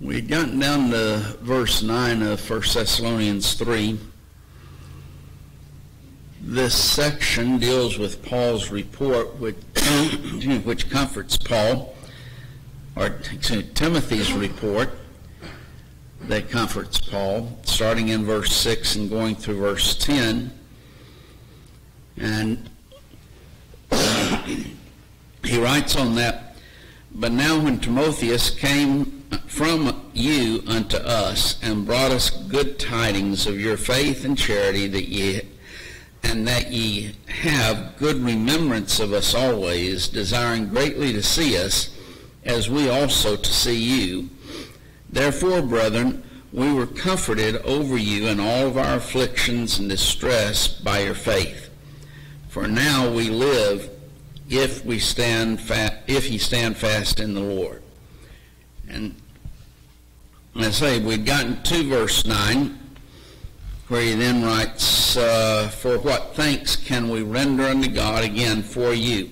We'd gotten down to verse 9 of 1 Thessalonians 3. This section deals with Paul's report, which comforts Paul, or Timothy's report that comforts Paul, starting in verse 6 and going through verse 10. And he writes on that, "But now when Timotheus came from you unto us, and brought us good tidings of your faith and charity, that ye have good remembrance of us always, desiring greatly to see us, as we also to see you. Therefore, brethren, we were comforted over you in all of our afflictions and distress by your faith. For now we live, if ye stand fast in the Lord." And I say, we'd gotten to verse 9, where he then writes, "For what thanks can we render unto God again for you,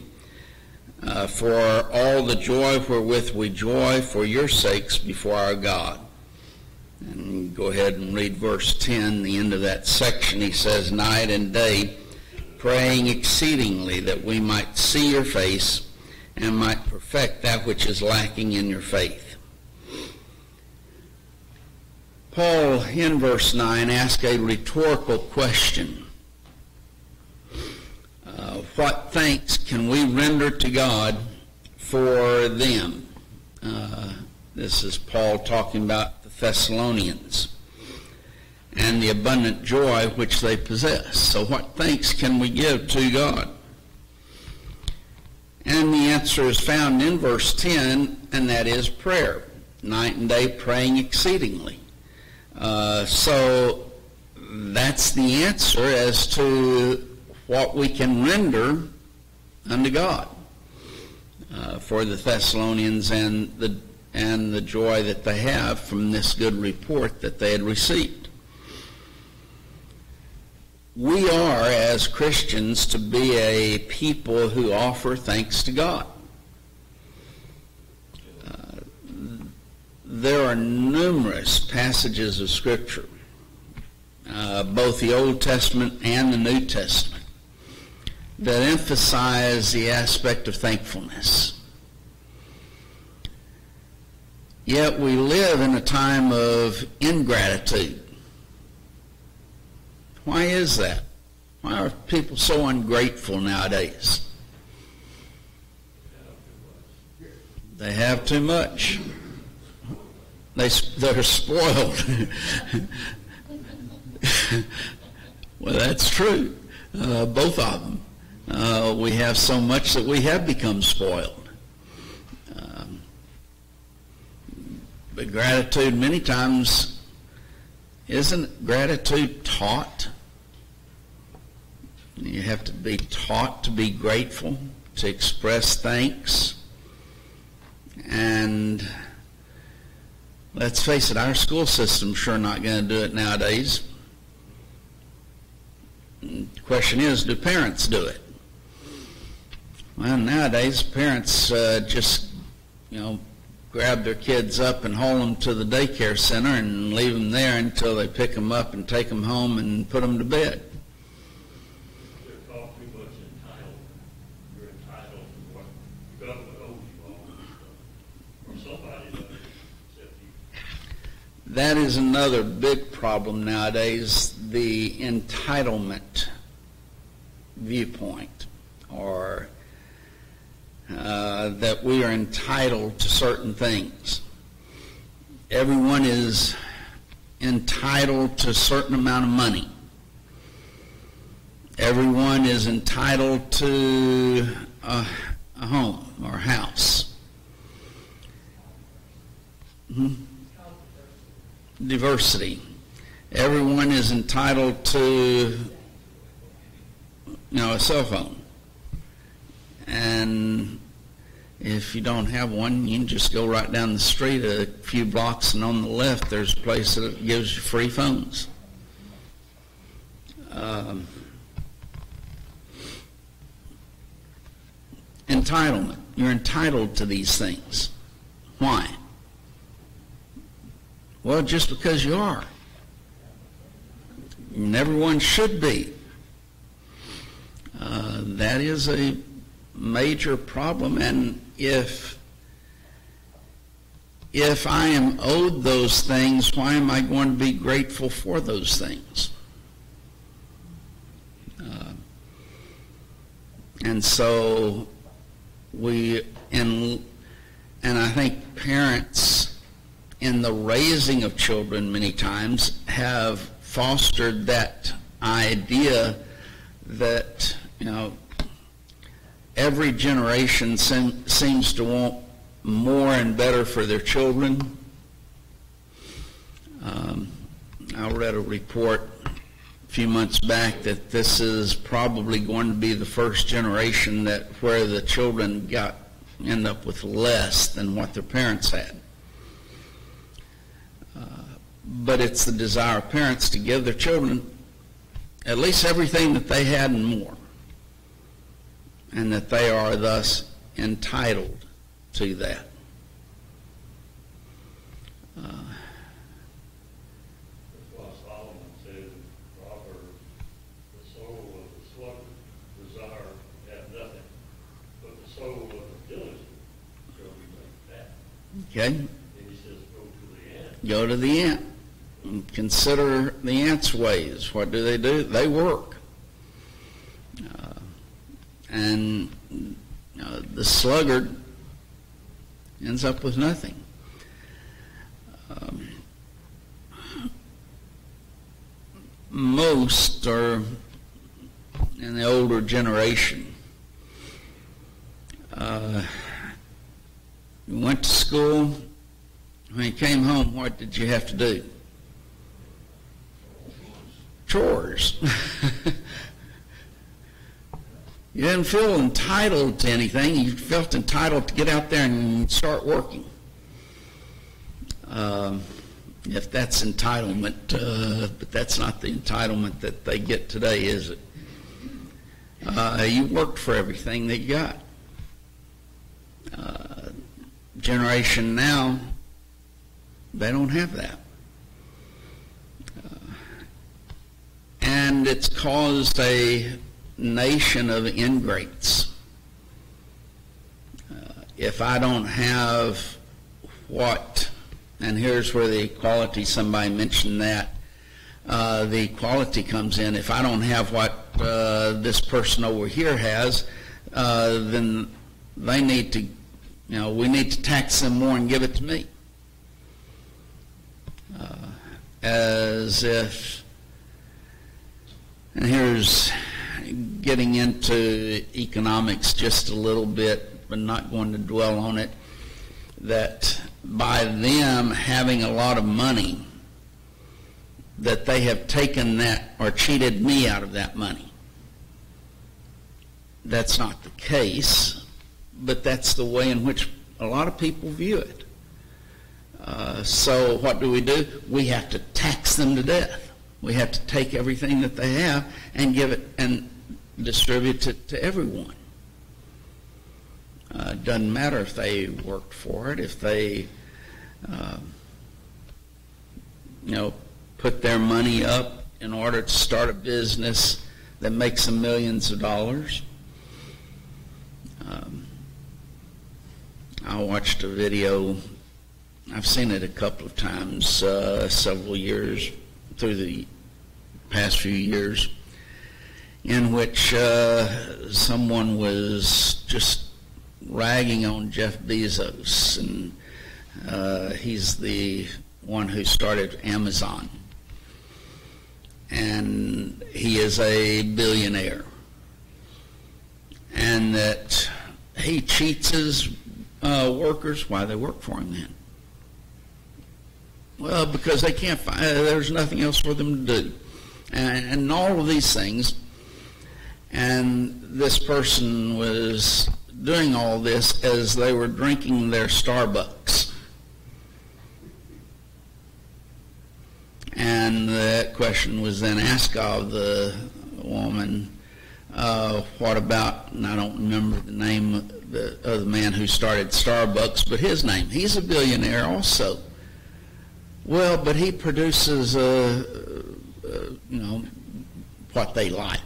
for all the joy wherewith we joy for your sakes before our God." And go ahead and read verse 10, the end of that section. He says, "Night and day, praying exceedingly that we might see your face, and might perfect that which is lacking in your faith." Paul, in verse 9, asks a rhetorical question. What thanks can we render to God for them? This is Paul talking about the Thessalonians and the abundant joy which they possess. So what thanks can we give to God? And the answer is found in verse 10, and that is prayer. Night and day praying exceedingly. So that's the answer as to what we can render unto God for the Thessalonians and the joy that they have from this good report that they had received. We are, as Christians, to be a people who offer thanks to God. There are numerous passages of Scripture, both the Old Testament and the New Testament, that emphasize the aspect of thankfulness. Yet we live in a time of ingratitude. Why is that? Why are people so ungrateful nowadays? They have too much. They're spoiled. Well, that's true. Both of them. We have so much that we have become spoiled. But gratitude, many times, isn't gratitude taught? You have to be taught to be grateful, to express thanks. And let's face it, our school system's sure not going to do it nowadays. The question is, do parents do it? Well, nowadays parents just, grab their kids up and haul them to the daycare center and leave them there until they pick them up and take them home and put them to bed. They're called too much entitled. You're entitled to what the government owes you all. Or somebody does, except you. That is another big problem nowadays, the entitlement viewpoint, or that we are entitled to certain things. Everyone is entitled to a certain amount of money. Everyone is entitled to a home or a house. Diversity. Everyone is entitled to, a cell phone. And if you don't have one, you can just go right down the street a few blocks, and on the left there's a place that gives you free phones. Entitlement. You're entitled to these things. Why? Well, just because you are. And everyone should be. That is a major problem, and if I am owed those things, why am I going to be grateful for those things? And so and I think parents in the raising of children many times have fostered that idea that, every generation seems to want more and better for their children. I read a report a few months back that this is probably going to be the first generation where the children end up with less than what their parents had. But it's the desire of parents to give their children at least everything that they had and more, and that they are thus entitled to that. That's why Solomon said in Proverbs, the soul of the sluggard desire to have nothing, but the soul of the diligent shall be made fat. Okay? And he says, go to the ant. Go to the ant. And consider the ant's ways. What do? They work. And the sluggard ends up with nothing. Most are in the older generation. You went to school. When you came home, what did you have to do? Chores. You didn't feel entitled to anything. You felt entitled to get out there and start working. If that's entitlement, but that's not the entitlement that they get today, is it? You worked for everything that you got. Generation now, they don't have that. And it's caused a nation of ingrates. If I don't have what, and here's where the equality, somebody mentioned that, the equality comes in. If I don't have what this person over here has, then they need to, we need to tax them more and give it to me. As if, and here's getting into economics just a little bit, but not going to dwell on it, that by them having a lot of money, that they have taken that or cheated me out of that money. That's not the case, but that's the way in which a lot of people view it. So what do? We have to tax them to death. We have to take everything that they have and give it and distribute it to everyone. It doesn't matter if they worked for it, if they, put their money up in order to start a business that makes them millions of dollars. I watched a video, I've seen it a couple of times, several years, through the past few years, in which someone was just ragging on Jeff Bezos, and he's the one who started Amazon, and he is a billionaire, and that he cheats his workers. Why they work for him then? Well, because they can't find, there's nothing else for them to do, and all of these things. And this person was doing all this as they were drinking their Starbucks. And that question was then asked of the woman, what about, and I don't remember the name of the man who started Starbucks, but his name, he's a billionaire also. Well, but he produces, what they like.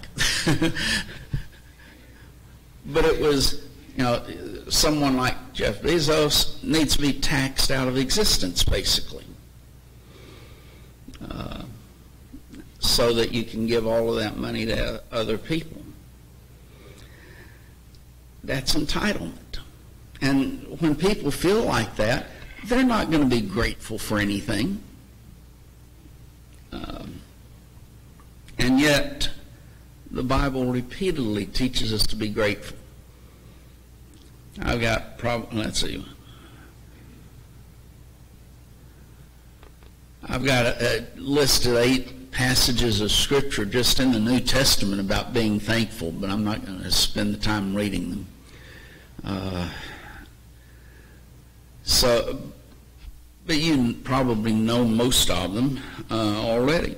But it was, someone like Jeff Bezos needs to be taxed out of existence, basically, so that you can give all of that money to other people. That's entitlement. And when people feel like that, they're not going to be grateful for anything. And yet, the Bible repeatedly teaches us to be grateful. I've got I've got a list of 8 passages of Scripture just in the New Testament about being thankful, but I'm not going to spend the time reading them. But you probably know most of them already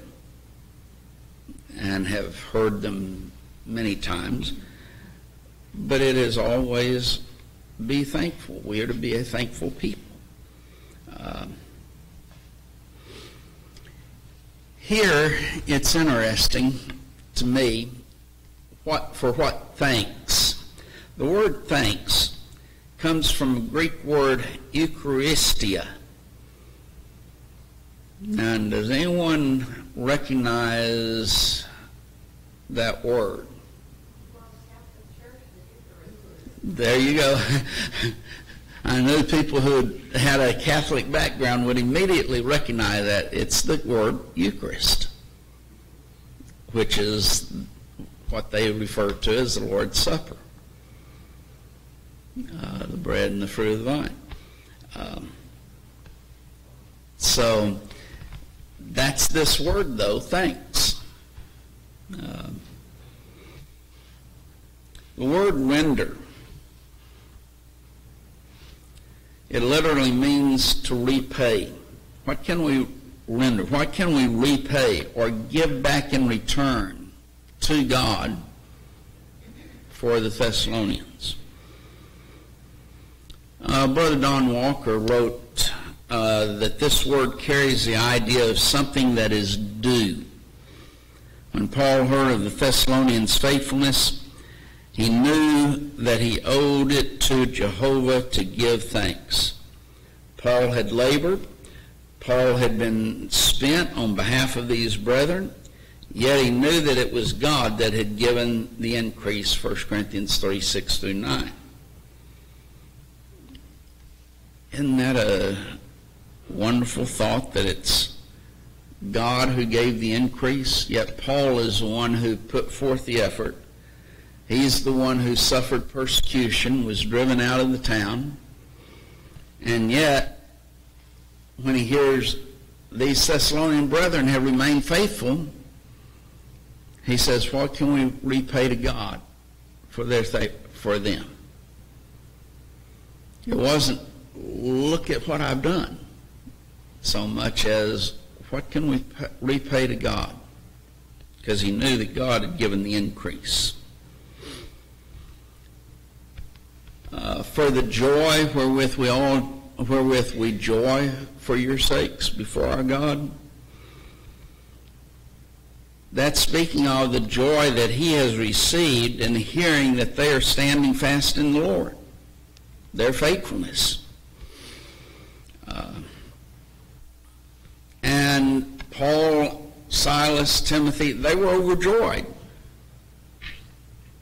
and have heard them many times. But it is always be thankful. We are to be a thankful people. Here, it's interesting to me for what thanks. The word thanks comes from a Greek word Eucharistia. And does anyone recognize that word? There you go. I knew people who had a Catholic background would immediately recognize that. It's the word Eucharist, which is what they refer to as the Lord's Supper, the bread and the fruit of the vine. So that's this word, though, thanks. The word render, it literally means to repay. What can we render? What can we repay or give back in return to God for the Thessalonians? Brother Don Walker wrote that this word carries the idea of something that is due. When Paul heard of the Thessalonians' faithfulness, he knew that he owed it to Jehovah to give thanks. Paul had labored. Paul had been spent on behalf of these brethren, yet he knew that it was God that had given the increase, 1 Corinthians 3, 6 through 9. Isn't that a wonderful thought, that it's God who gave the increase, yet Paul is the one who put forth the effort. He's the one who suffered persecution, was driven out of the town, and yet when he hears these Thessalonian brethren have remained faithful, he says, what can we repay to God for them? It wasn't, look at what I've done, so much as, what can we repay to God? Because he knew that God had given the increase. For the joy wherewith we joy for your sakes before our God. That's speaking of the joy that he has received in hearing that they are standing fast in the Lord, their faithfulness. And Paul, Silas, Timothy, they were overjoyed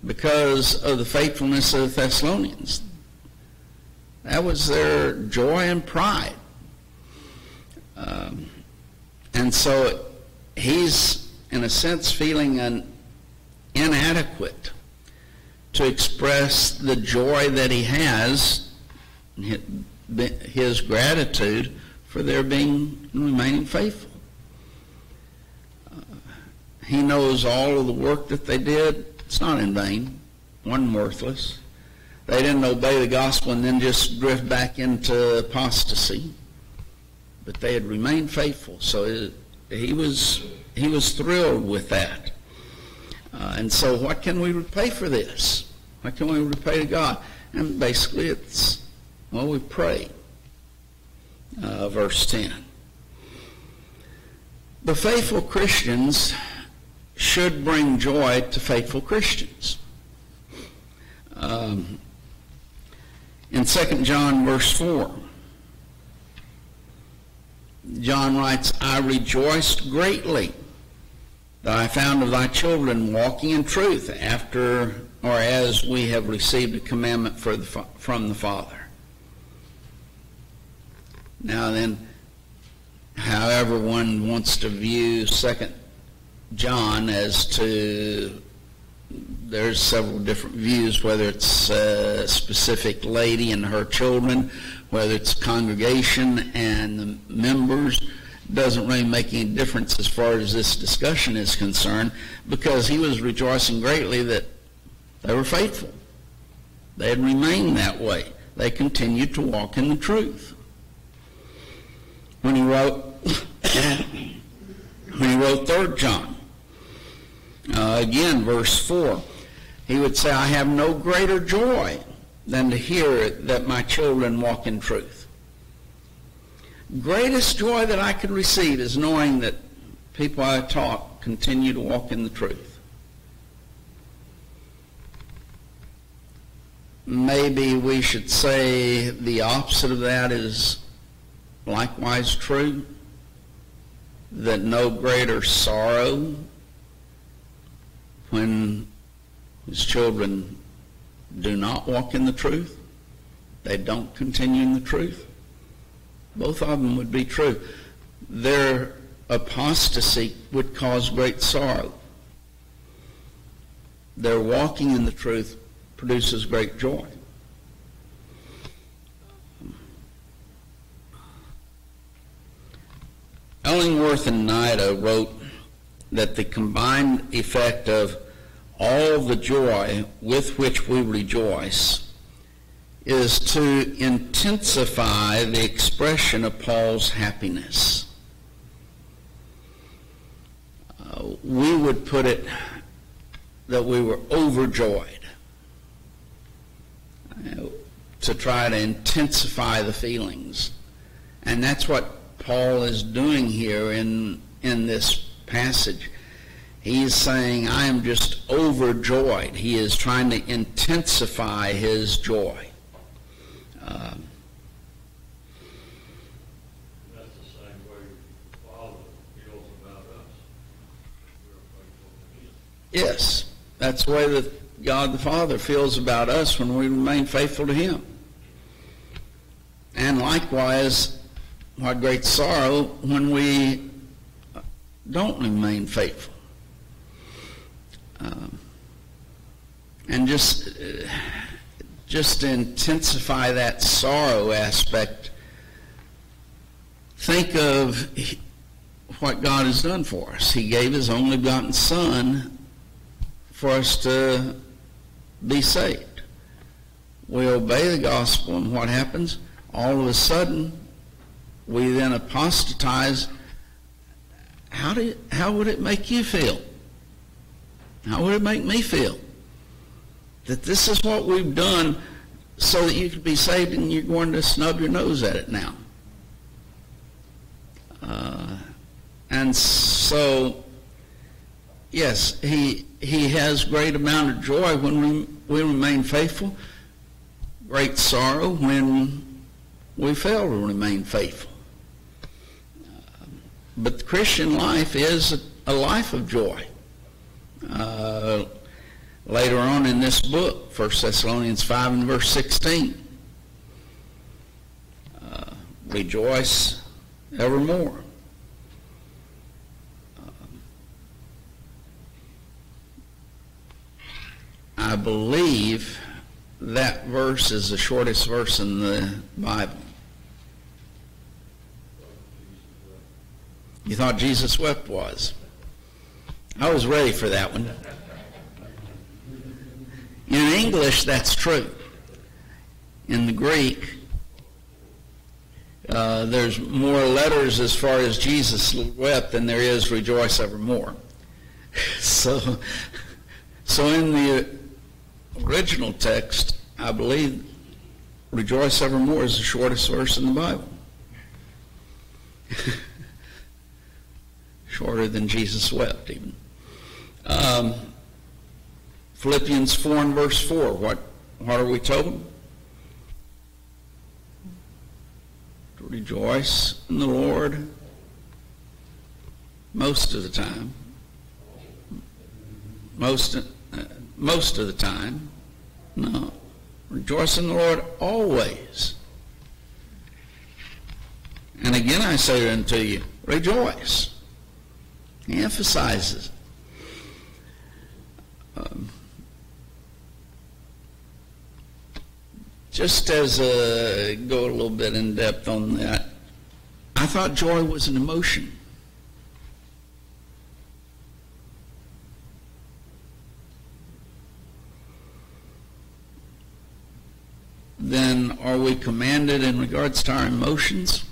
because of the faithfulness of the Thessalonians. That was their joy and pride. And so he's, in a sense, feeling inadequate to express the joy that he has, his gratitude for their remaining faithful. He knows all of the work that they did. It's not in vain. Wasn't worthless. They didn't obey the gospel and then just drift back into apostasy. But they had remained faithful. So he was thrilled with that. And so what can we repay for this? What can we repay to God? And basically it's, we pray. Verse 10. The faithful Christians should bring joy to faithful Christians. In 2 John verse 4, John writes, I rejoiced greatly that I found of thy children walking in truth after or as we have received a commandment from the Father. Now then, however one wants to view 2 John as to, there's several different views, whether it's a specific lady and her children, whether it's congregation and the members, doesn't really make any difference as far as this discussion is concerned, because he was rejoicing greatly that they were faithful. They had remained that way. They continued to walk in the truth. When he wrote 3 John, again, verse 4, he would say, I have no greater joy than to hear that my children walk in truth. Greatest joy that I could receive is knowing that people I taught continue to walk in the truth. Maybe we should say the opposite of that is likewise true, that no greater sorrow when his children do not walk in the truth, they don't continue in the truth. Both of them would be true. Their apostasy would cause great sorrow. Their walking in the truth produces great joy. Ellingworth and Nida wrote that the combined effect of all the joy with which we rejoice is to intensify the expression of Paul's happiness. We would put it that we were overjoyed, to try to intensify the feelings. And that's what Paul is doing here in this passage. He's saying, I am just overjoyed. He is trying to intensify his joy. That's the same way the Father feels about us. We're faithful to Him. Yes, that's the way that God the Father feels about us when we remain faithful to Him. And likewise, what great sorrow when we don't remain faithful. And just to intensify that sorrow aspect, think of what God has done for us. He gave His only begotten Son for us to be saved. We obey the gospel, and what happens? All of a sudden, we then apostatize. How would it make you feel? How would it make me feel? That this is what we've done so that you could be saved, and you're going to snub your nose at it now. And so, yes, he has great amount of joy when we remain faithful, great sorrow when we fail to remain faithful. But the Christian life is a life of joy. Later on in this book, 1 Thessalonians 5 and verse 16, rejoice evermore. I believe that verse is the shortest verse in the Bible. You thought Jesus wept was? I was ready for that one. In English, that's true. In the Greek, there's more letters as far as Jesus wept than there is rejoice evermore. So in the original text, I believe rejoice evermore is the shortest verse in the Bible. shorter than Jesus wept even. Philippians 4 and verse 4, what are we told? To rejoice in the Lord most of the time. Most of the time. No. Rejoice in the Lord always. And again I say unto you, rejoice. He emphasizes it. Just as go a little bit in depth on that, I thought joy was an emotion. Then are we commanded in regards to our emotions?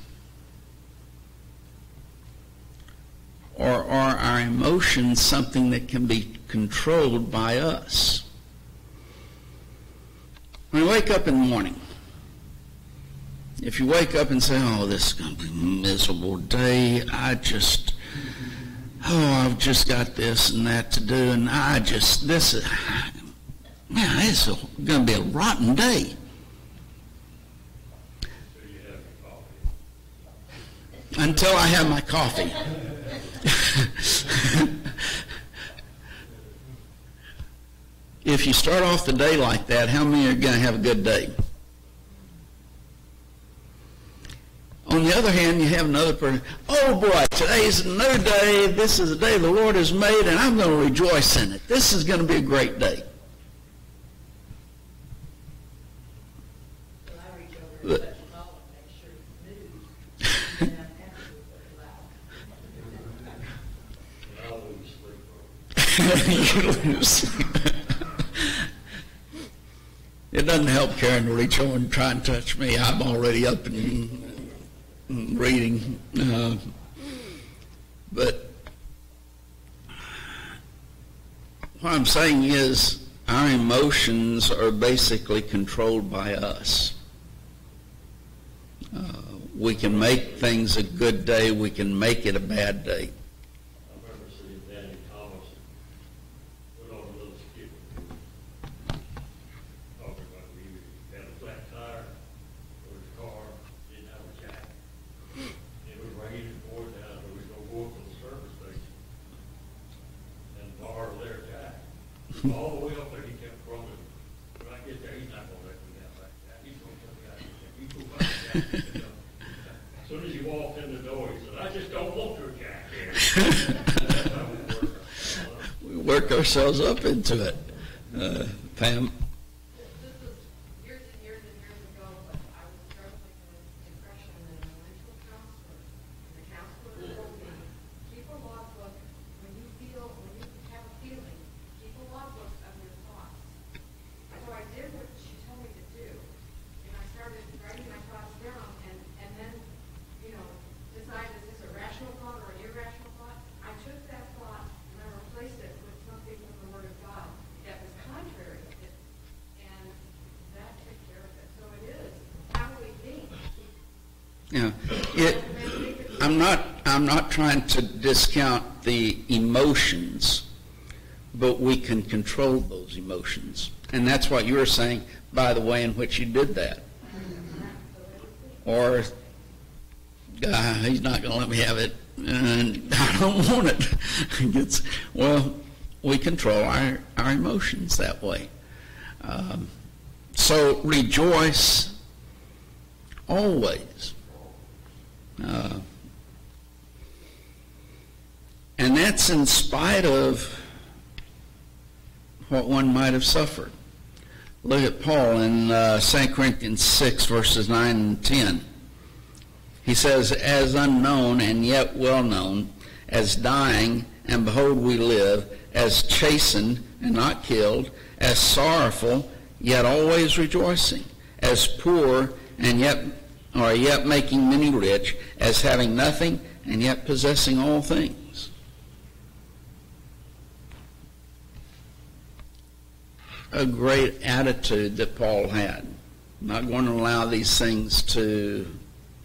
Or are our emotions something that can be controlled by us? When you wake up in the morning, if you wake up and say, oh, this is going to be a miserable day, I've just got this and that to do, and this is going to be a rotten day. Until I have my coffee. If you start off the day like that, how many are going to have a good day? On the other hand, you have another person, oh boy, today's a new day, this is the day the Lord has made, and I'm going to rejoice in it. This is going to be a great day. But, it doesn't help Karen to reach over and try and touch me. I'm already up and reading. But what I'm saying is our emotions are basically controlled by us. We can make things a good day. We can make it a bad day. All the way up there, he kept crumbling. When I get there, he's not going to let me out like that. He's going to tell me I can get that. As soon as he walked in the door, he said, I just don't want your jack here. That's how we work ourselves up into it. Pam? This was years and years and years ago, but I was struggling with depression and a mental counselor. And the counselor told me, keep a logbook when you have a feeling. Keep a logbook of your thoughts. So I did what she told me to do. And I started writing my thoughts down and then, decide is this a rational thought or an irrational thought? I took that thought and I replaced it with something from the Word of God that was contrary to it. And that took care of it. So it is how we think. Yeah. I'm not trying to discount the emotions, but we can control those emotions. And that's what you were saying by the way in which you did that. Or, he's not going to let me have it, and I don't want it. We control our emotions that way. So rejoice always. And that's in spite of what one might have suffered. Look at Paul in 2 Corinthians 6, verses 9 and 10. He says, as unknown and yet well known, as dying, and behold we live, as chastened and not killed, as sorrowful, yet always rejoicing, as poor and yet making many rich, as having nothing and yet possessing all things. A great attitude that Paul had. I'm not going to allow these things to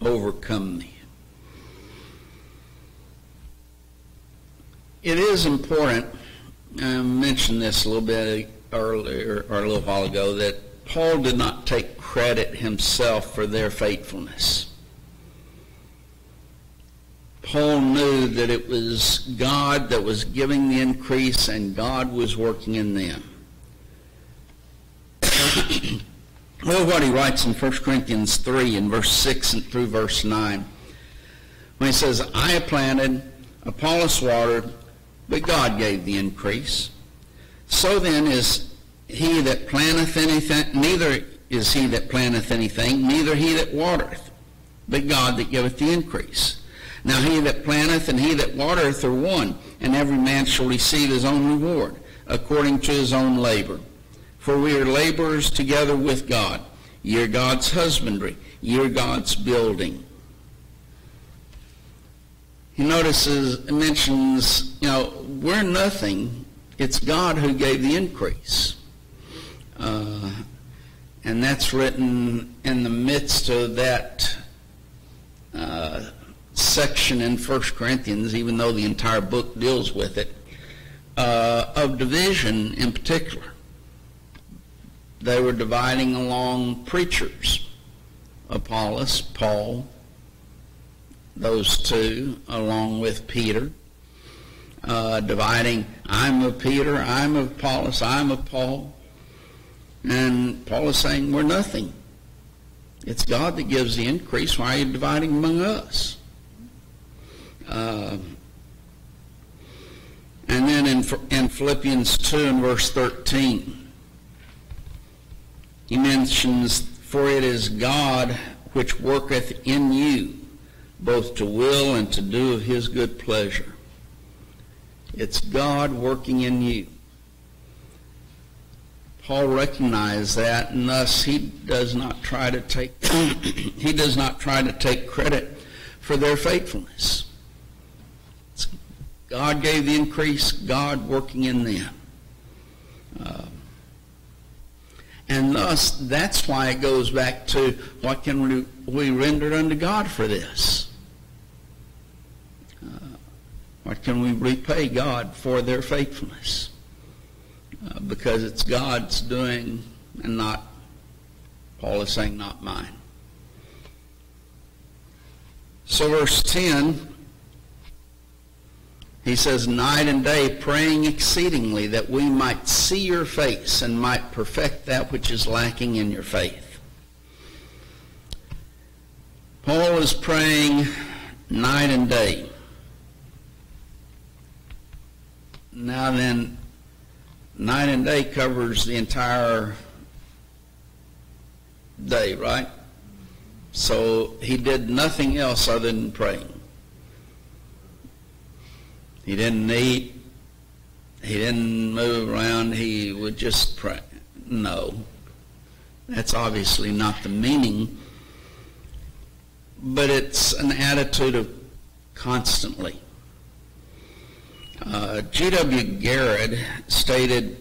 overcome me. it is important, I mentioned this a little bit earlier, or a little while ago, that Paul did not take credit himself for their faithfulness. Paul knew that it was God that was giving the increase and God was working in them. Well, what he writes in 1 Corinthians 3 in verse 6 and through verse 9, when he says, I have planted, Apollos watered, but God gave the increase. So then is he that planteth anything, neither is he that planteth anything, neither he that watereth, but God that giveth the increase. Now he that planteth and he that watereth are one, and every man shall receive his own reward, according to his own labor. For we are laborers together with God. Ye are God's husbandry, ye are God's building. He mentions, we're nothing. It's God who gave the increase. And that's written in the midst of that section in 1 Corinthians, even though the entire book deals with it, of division in particular. They were dividing along preachers, Apollos, Paul, those two, along with Peter, dividing, I'm of Peter, I'm of Apollos, I'm of Paul. And Paul is saying, we're nothing. It's God that gives the increase. Why are you dividing among us? And then in Philippians 2 and verse 13, he mentions, for it is God which worketh in you, both to will and to do of his good pleasure. It's God working in you. Paul recognized that, and thus he does not try to take credit for their faithfulness. God gave the increase, God working in them. And thus, that's why it goes back to what can we render unto God for this? What can we repay God for their faithfulness? Because it's God's doing and not, Paul is saying, not mine. So verse 10, he says, night and day praying exceedingly that we might see your face and might perfect that which is lacking in your faith. Paul is praying night and day. Now then, night and day covers the entire day, right? So he did nothing else other than praying. He didn't eat. He didn't move around. He would just pray. No. That's obviously not the meaning. But it's an attitude of constantly. G.W. Garrett stated,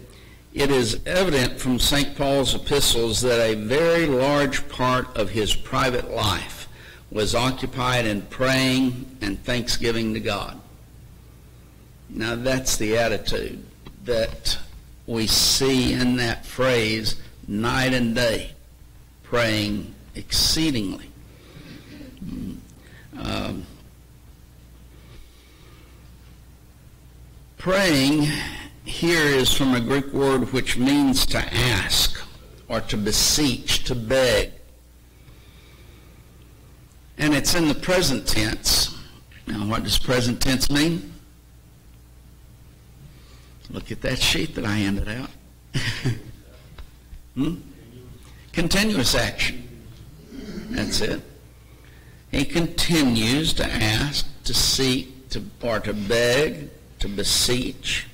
it is evident from St. Paul's epistles that a very large part of his private life was occupied in praying and thanksgiving to God. Now that's the attitude that we see in that phrase, night and day, praying exceedingly. Praying here is from a Greek word which means to ask or to beseech, to beg. And it's in the present tense. Now what does present tense mean? Look at that sheet that I handed out. Continuous action. That's it. He continues to ask, to seek, or to beg, to beseech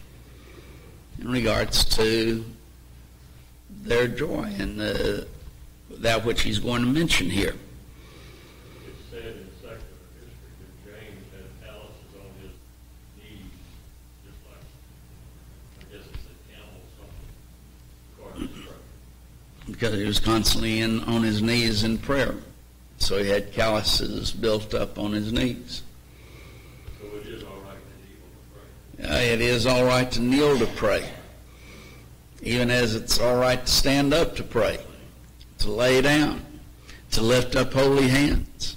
in regards to their joy and that which he's going to mention here. It's said in secular history that James had calluses on his knees, just like, I guess it's a camel or something, according to scripture. Because he was constantly on his knees in prayer. So he had calluses built up on his knees. So it is all right to kneel and pray. It is all right to kneel to pray, even as it's all right to stand up to pray, to lay down, to lift up holy hands.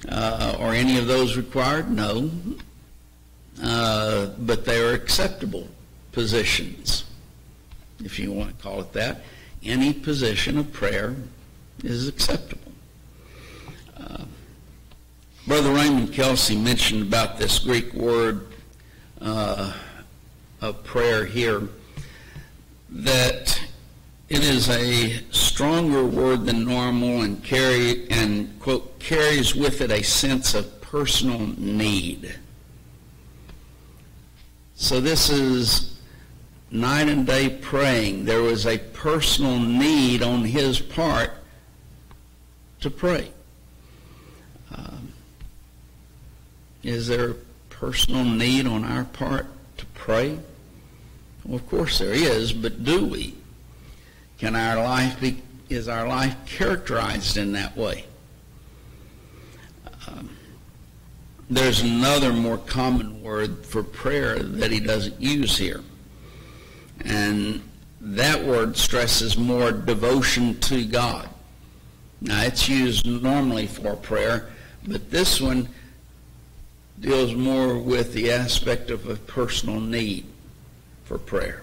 Are any of those required? No. But they are acceptable positions, if you want to call it that. Any position of prayer is acceptable. Brother Raymond Kelsey mentioned about this Greek word of prayer here, that it is a stronger word than normal and quote, carries with it a sense of personal need. So this is night and day praying. There was a personal need on his part to pray. Is there a personal need on our part to pray? Well, of course there is, but do we? Is our life characterized in that way? There's another more common word for prayer that he doesn't use here. And that word stresses more devotion to God. Now, it's used normally for prayer, but this one deals more with the aspect of a personal need for prayer.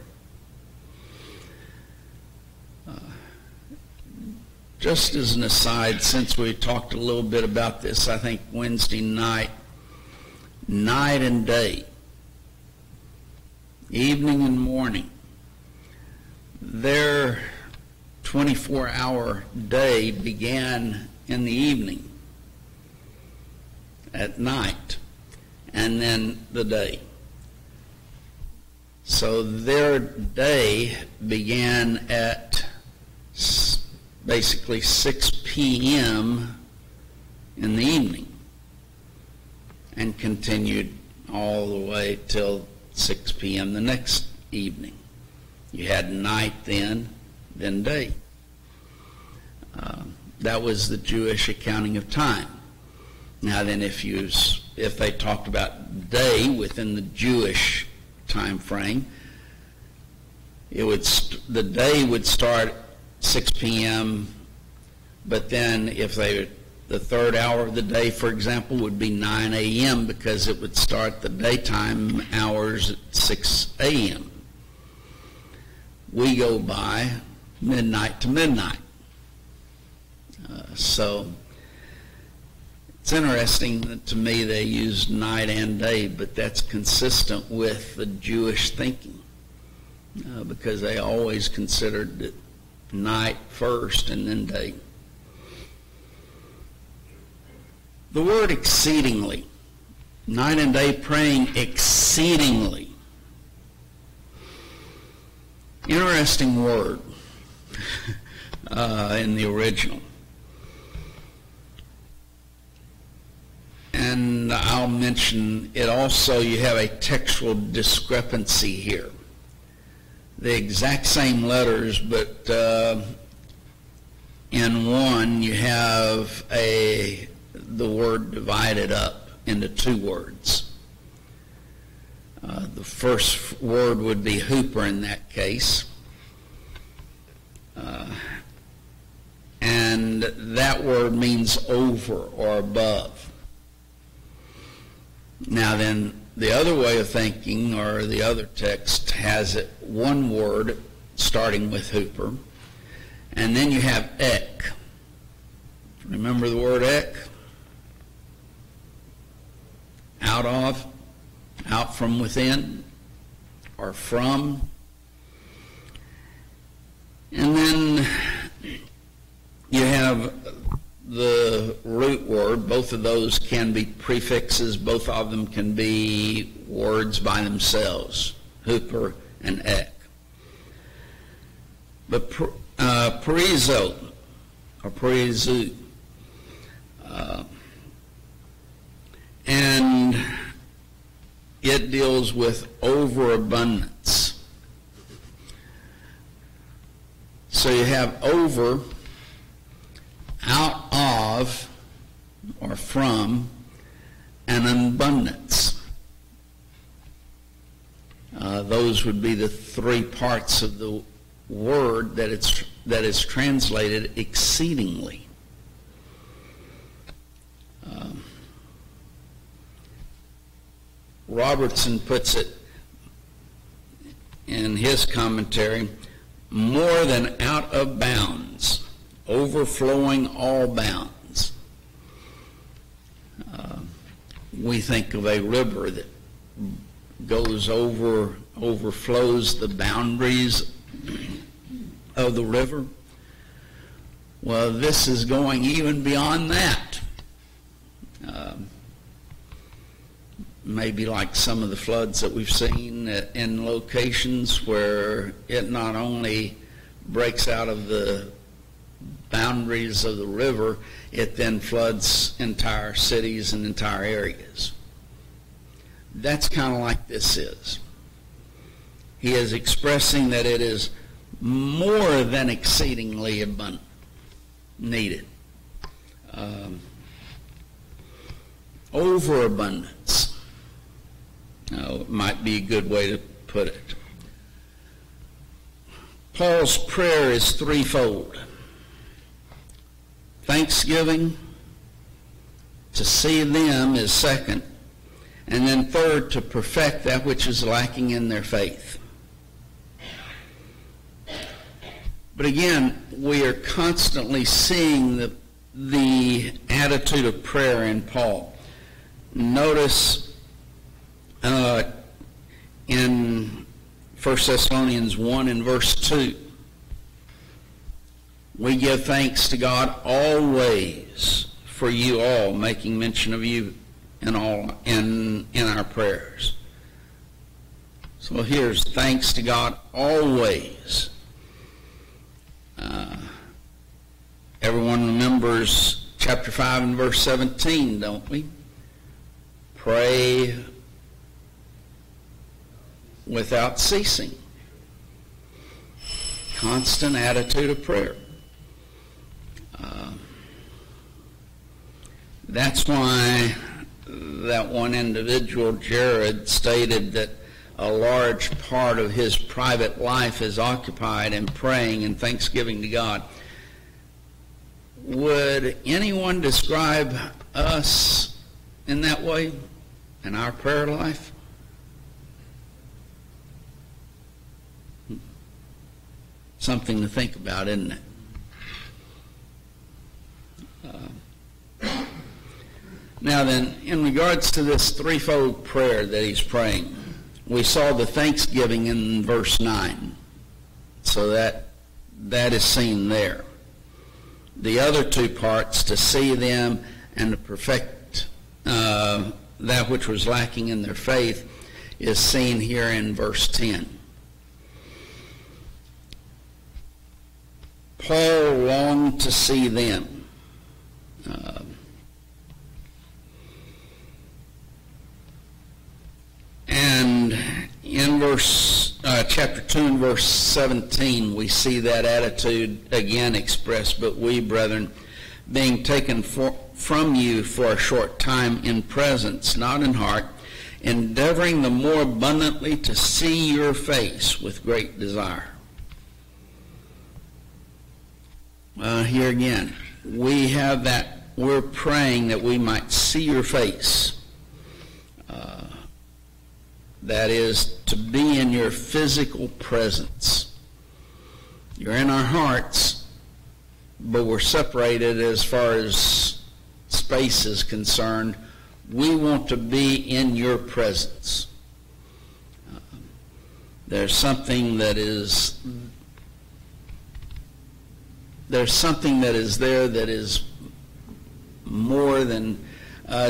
Just as an aside, since we talked a little bit about this, I think Wednesday night and day, evening and morning, their 24-hour day began in the evening, at night, and then the day. So their day began at basically 6 p.m. in the evening and continued all the way till 6 p.m. the next evening. You had night then day. That was the Jewish accounting of time. Now then, if they talked about day within the Jewish time frame, the day would start 6 p.m., but then the third hour of the day, for example, would be 9 a.m. because it would start the daytime hours at 6 a.m. We go by midnight to midnight. So it's interesting to me they use night and day, but that's consistent with the Jewish thinking because they always considered it night first and then day. The word exceedingly, night and day praying exceedingly. Interesting word in the original. And I'll mention it also, you have a textual discrepancy here. The exact same letters, but in one you have the word divided up into two words. The first word would be hooper in that case. And that word means over or above. Now then, the other way of thinking, or the other text, has it one word starting with hooper, and then you have ek. Remember the word ek? Out of, out from within, or from. And then you have the root word. Both of those can be prefixes. Both of them can be words by themselves, hooper and ek. But perizo, or perizu, and it deals with overabundance. So you have over, out of, or from, and an abundance. Those would be the three parts of the word that is translated exceedingly. Robertson puts it in his commentary, more than out of bounds, overflowing all bounds. We think of a river that overflows the boundaries of the river. Well, this is going even beyond that. Maybe like some of the floods that we've seen in locations where it not only breaks out of the boundaries of the river, it then floods entire cities and entire areas. That's kind of like this is. He is expressing that it is more than exceedingly abundant, needed. Overabundance. Might be a good way to put it. Paul's prayer is threefold. Thanksgiving, to see them is second, and then third, to perfect that which is lacking in their faith. But again, we are constantly seeing the attitude of prayer in Paul. Notice in 1 Thessalonians 1 and verse 2, we give thanks to God always for you all, making mention of you in our prayers. So here's thanks to God always. Everyone remembers chapter 5 and verse 17, don't we? Pray without ceasing. Constant attitude of prayer. That's why that one individual, Jared, stated that a large part of his private life is occupied in praying and thanksgiving to God. Would anyone describe us in that way in our prayer life? Something to think about, isn't it? Now then, in regards to this threefold prayer that he's praying, we saw the thanksgiving in verse 9. So that is seen there. The other two parts, to see them and to perfect that which was lacking in their faith, is seen here in verse 10. Paul longed to see them. And in chapter 2 and verse 17, we see that attitude again expressed. But we, brethren, being taken from you for a short time in presence, not in heart, endeavoring the more abundantly to see your face with great desire. Here again, we have that, we're praying that we might see your face. That is, to be in your physical presence. You're in our hearts, but we're separated as far as space is concerned. We want to be in your presence. There's something that is there that is more than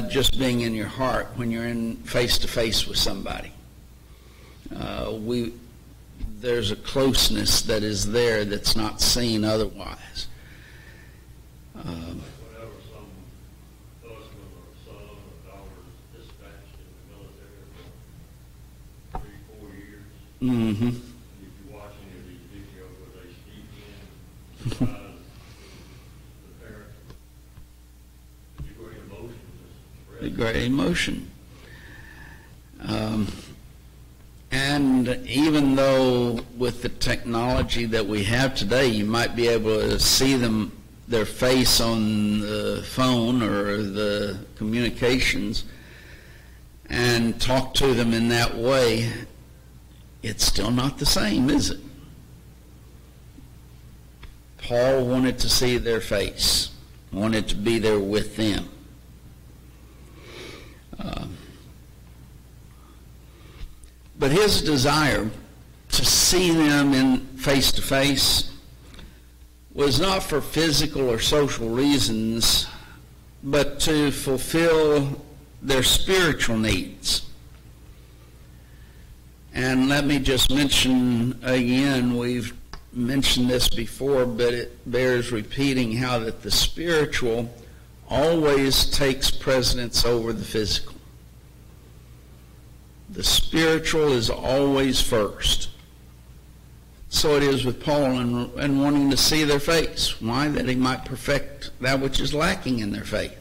just being in your heart when you're in face-to-face with somebody. There's a closeness that is there that's not seen otherwise. Whenever some husband or son or daughter is dispatched in the military for 3-4 years, Mm-hmm. if you watch any of these videos where they sneak in, surprise the parents, the great emotion is The expressed. great emotion. And even though with the technology that we have today, you might be able to see their face on the phone or the communications and talk to them in that way, it's still not the same, is it? Paul wanted to see their face, wanted to be there with them. But his desire to see them in face-to-face was not for physical or social reasons, but to fulfill their spiritual needs. And let me just mention again, we've mentioned this before, but it bears repeating, how that the spiritual always takes precedence over the physical. The spiritual is always first. So it is with Paul and wanting to see their face. Why? That he might perfect that which is lacking in their faith.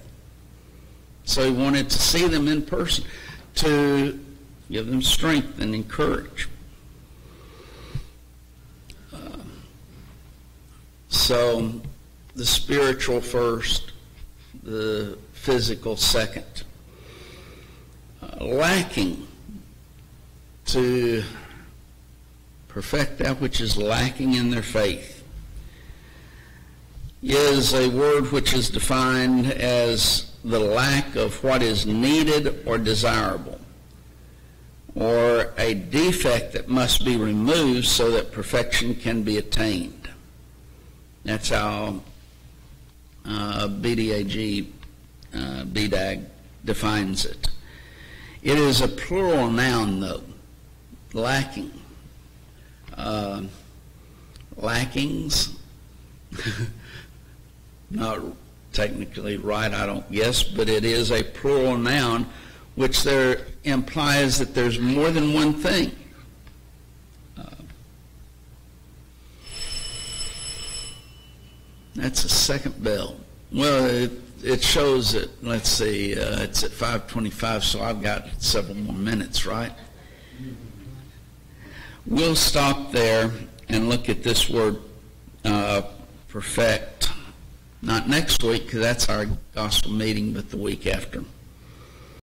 So he wanted to see them in person, to give them strength and encourage. So the spiritual first, the physical second. Lacking, to perfect that which is lacking in their faith, is a word which is defined as the lack of what is needed or desirable, or a defect that must be removed so that perfection can be attained. That's how BDAG defines it. It is a plural noun, though. Lacking. Lackings. Not technically right, I don't guess, but it is a plural noun, which there implies that there's more than one thing. That's a second bell. Well, it shows it. Let's see, it's at 5:25, so I've got several more minutes, right? We'll stop there and look at this word perfect. Not next week, because that's our gospel meeting, but the week after.